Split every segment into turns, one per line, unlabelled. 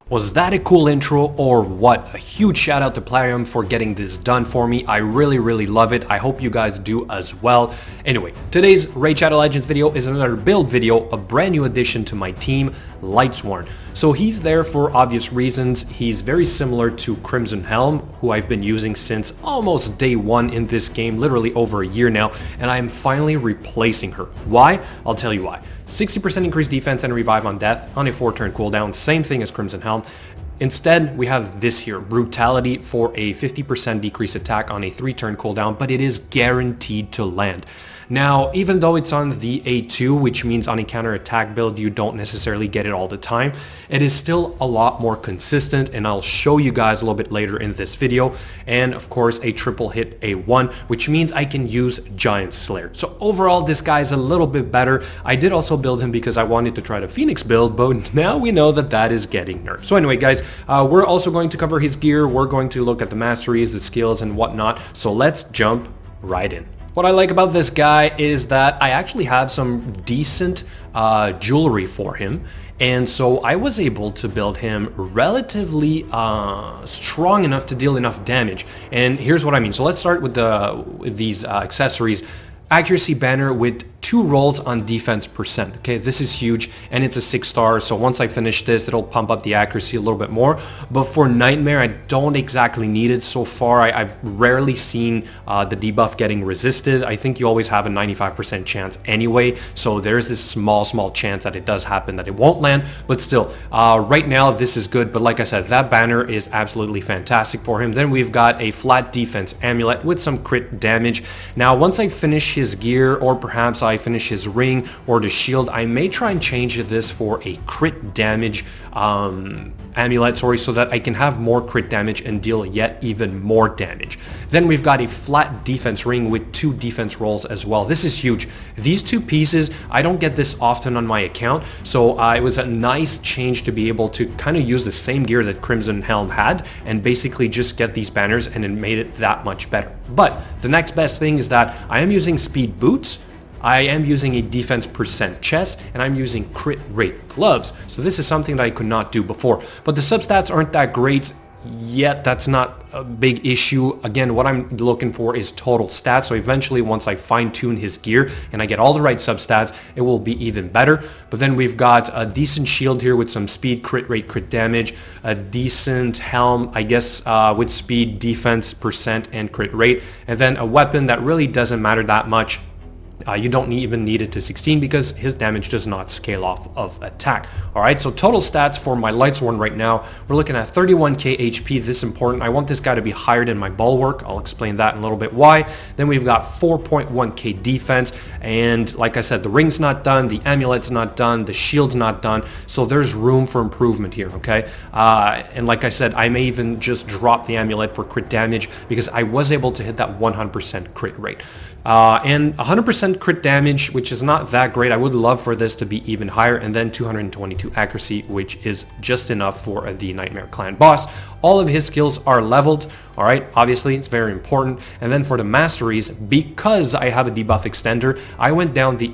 Was that a cool intro or what? A huge shout out to Plarium for getting this done for me. I really love it. I hope you guys do as well. Anyway, today's Raid Shadow Legends video is another build video, a brand new addition to my team, Lightsworn. So he's there for obvious reasons. He's very similar to Crimson Helm, who I've been using since almost day one in this game, literally over a year now, and I am finally replacing her. Why? I'll tell you why. 60% increased defense and revive on death on a 4-turn cooldown, same thing as Crimson Helm. Instead, we have this here, Brutality for a 50% decrease attack on a 3-turn cooldown, but it is guaranteed to land. Now, even though it's on the A2, which means on a counter-attack build you don't necessarily get it all the time, it is still a lot more consistent, and I'll show you guys a little bit later in this video. And of course, a triple hit A1, which means I can use Giant Slayer. So overall, this guy's a little bit better. I did also build him because I wanted to try the Phoenix build, but now we know that that is getting nerfed. So anyway, guys, we're also going to cover his gear. We're going to look at the masteries, the skills, and whatnot. So let's jump right in. What I like about this guy is that I actually have some decent jewelry for him, and so I was able to build him relatively strong enough to deal enough damage. And here's what I mean. So let's start with these accessories. Accuracy banner with 2 rolls on defense percent. Okay, this is huge, and it's a 6-star, so once I finish this, it'll pump up the accuracy a little bit more. But for Nightmare, I don't exactly need it so far. I've rarely seen the debuff getting resisted. I think you always have a 95% chance anyway, so there's this small chance that it does happen that it won't land, but still, right now this is good. But like I said, that banner is absolutely fantastic for him. Then we've got a flat defense amulet with some crit damage. Now, once I finish his gear, or perhaps I finish his ring or the shield, I may try and change this for a crit damage amulet, so that I can have more crit damage and deal yet even more damage. Then we've got a flat defense ring with 2 defense rolls as well. This is huge. These 2 pieces, I don't get this often on my account, so it was a nice change to be able to kind of use the same gear that Crimson Helm had and basically just get these banners, and it made it that much better. But the next best thing is that I am using speed boots, I am using a defense percent chest, and I'm using crit rate gloves. So this is something that I could not do before. But the substats aren't that great yet. That's not a big issue. Again, what I'm looking for is total stats. So eventually, once I fine-tune his gear and I get all the right substats, it will be even better. But then we've got a decent shield here with some speed, crit rate, crit damage, a decent helm, I guess, with speed, defense percent, and crit rate, and then a weapon that really doesn't matter that much. You don't even need it to 16 because his damage does not scale off of attack. Alright, so total stats for my Lightsworn right now, we're looking at 31k HP. This is important. I want this guy to be higher than my bulwark. I'll explain that in a little bit why. Then we've got 4.1k defense, and like I said, the ring's not done, the amulet's not done, the shield's not done, so there's room for improvement here, okay? And like I said, I may even just drop the amulet for crit damage because I was able to hit that 100% crit rate. And 100% crit damage, which is not that great. I would love for this to be even higher, and then 222 accuracy, which is just enough for the Nightmare Clan boss. All of his skills are leveled. All right, obviously it's very important. And then for the masteries, because I have a debuff extender, I went down the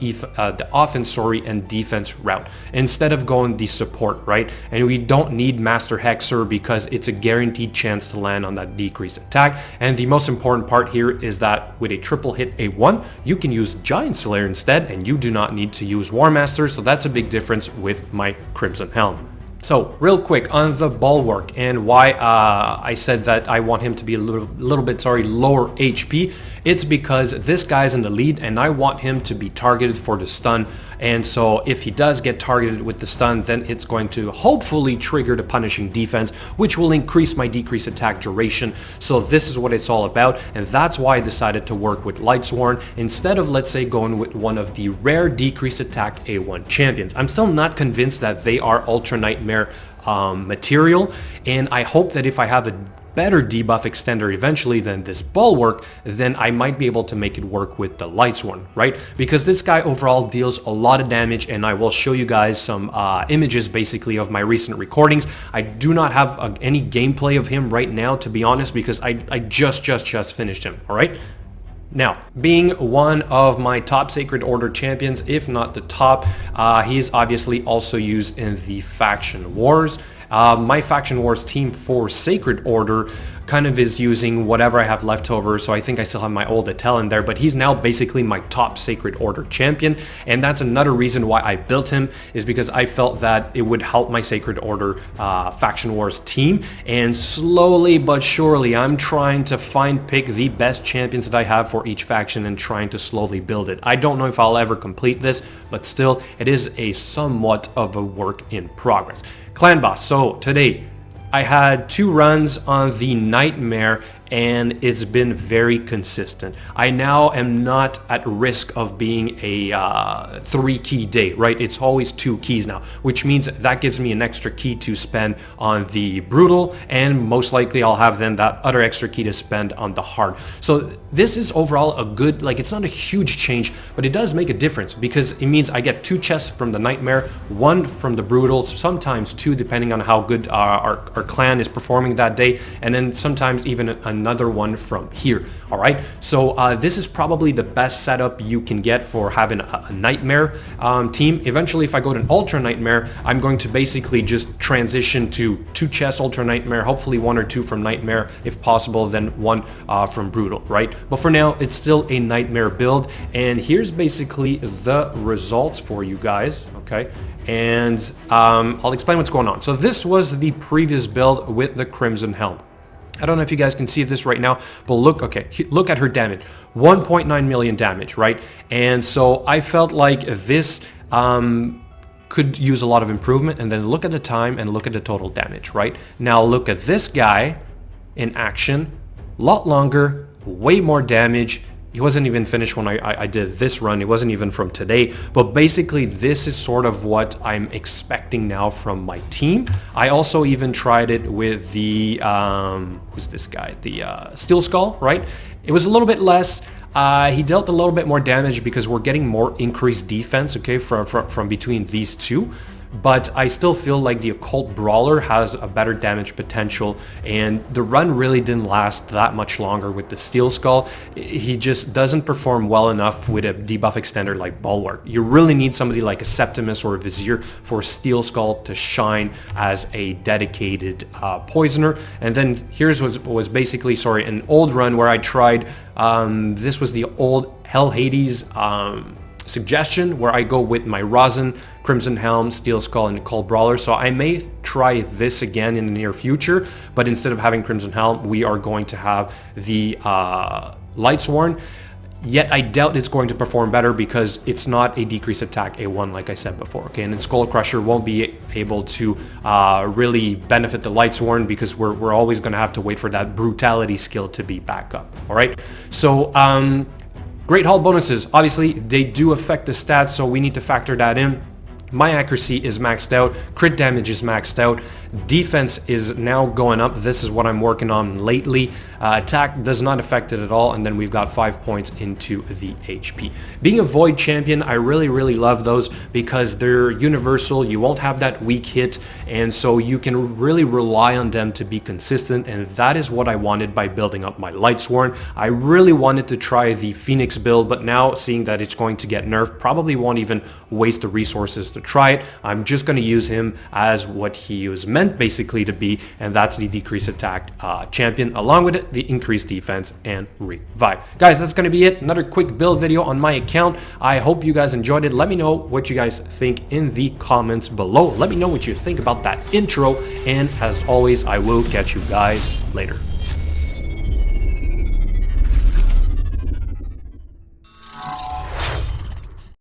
offense, and defense route instead of going the support, right? And we don't need Master Hexer because it's a guaranteed chance to land on that decreased attack. And the most important part here is that with a triple hit A1, you can use Giant Slayer instead, and you do not need to use War Master. So that's a big difference with my Crimson Helm. So real quick on the bulwark and why I said that I want him to be a little bit lower HP. It's because this guy's in the lead and I want him to be targeted for the stun. And so if he does get targeted with the stun, then it's going to hopefully trigger the punishing defense, which will increase my decreased attack duration. So this is what it's all about, and that's why I decided to work with Lightsworn instead of, let's say, going with one of the rare decreased attack A1 champions. I'm still not convinced that they are Ultra Nightmare material, and I hope that if I have a better debuff extender eventually than this bulwark, then I might be able to make it work with the Lightsworn, right? Because this guy overall deals a lot of damage, and I will show you guys some images basically of my recent recordings. I do not have any gameplay of him right now, to be honest, because I just finished him, all right? Now, being one of my top Sacred Order champions, if not the top, he's obviously also used in the faction wars. My Faction Wars team for Sacred Order kind of is using whatever I have left over, so I think I still have my old Attell in there, but he's now basically my top Sacred Order champion, and that's another reason why I built him, is because I felt that it would help my Sacred Order Faction Wars team, and slowly but surely I'm trying to pick the best champions that I have for each faction and trying to slowly build it. I don't know if I'll ever complete this, but still, it is a somewhat of a work in progress. Clan Boss, so today, I had 2 runs on the Nightmare and it's been very consistent. I now am not at risk of being a 3-key day, right? It's always 2 keys now, which means that gives me an extra key to spend on the Brutal, and most likely I'll have then that other extra key to spend on the Hard. So this is overall a good, like, it's not a huge change, but it does make a difference because it means I get 2 chests from the Nightmare, 1 from the Brutal, sometimes 2 depending on how good our clan is performing that day, and then sometimes even another one from here. All right, so this is probably the best setup you can get for having a Nightmare team. Eventually, if I go to an Ultra Nightmare, I'm going to basically just transition to 2 chests Ultra Nightmare, hopefully 1 or 2 from Nightmare if possible, then 1 from Brutal, right? But for now, it's still a Nightmare build, and here's basically the results for you guys, okay? And I'll explain what's going on. So this was the previous build with the Crimson Helm. I don't know if you guys can see this right now, but look, okay, look at her damage. 1.9 million damage, right? And so I felt like this could use a lot of improvement, and then look at the time and look at the total damage, right? Now look at this guy in action, a lot longer, way more damage. He wasn't even finished when I did this run. It wasn't even from today. But basically, this is sort of what I'm expecting now from my team. I also even tried it with the, who's this guy? The Steel Skull, right? It was a little bit less. He dealt a little bit more damage because we're getting more increased defense, okay, from between these 2. But I still feel like the Occult Brawler has a better damage potential, and the run really didn't last that much longer with the Steel Skull. He just doesn't perform well enough with a debuff extender like Bulwark. You really need somebody like a Septimus or a Vizier for Steel Skull to shine as a dedicated poisoner. And then here's was basically, sorry, an old run where I tried, this was the old Hell Hades suggestion where I go with my Rosin, Crimson Helm, Steel Skull, and Occult Brawler. So I may try this again in the near future, but instead of having Crimson Helm, we are going to have the Lightsworn. Yet I doubt it's going to perform better because it's not a decrease attack A1 like I said before, okay? And then Skull Crusher won't be able to really benefit the Lightsworn because we're always going to have to wait for that Brutality skill to be back up, all right? So Great Hall bonuses, obviously they do affect the stats, so we need to factor that in. My accuracy is maxed out, crit damage is maxed out, defense is now going up. This is what I'm working on lately. Attack does not affect it at all, and then we've got 5 points into the HP. Being a Void champion, I really love those because they're universal. You won't have that weak hit, and so you can really rely on them to be consistent, and that is what I wanted by building up my Lightsworn. I really wanted to try the Phoenix build, but now seeing that it's going to get nerfed, probably won't even waste the resources to try it. I'm just going to use him as what he was meant basically to be, and that's the decrease attack champion, along with it the increased defense and revive. Guys, that's going to be it. Another quick build video on my account. I hope you guys enjoyed it. Let me know what you guys think in the comments below. Let me know what you think about that intro, and as always, I will catch you guys later.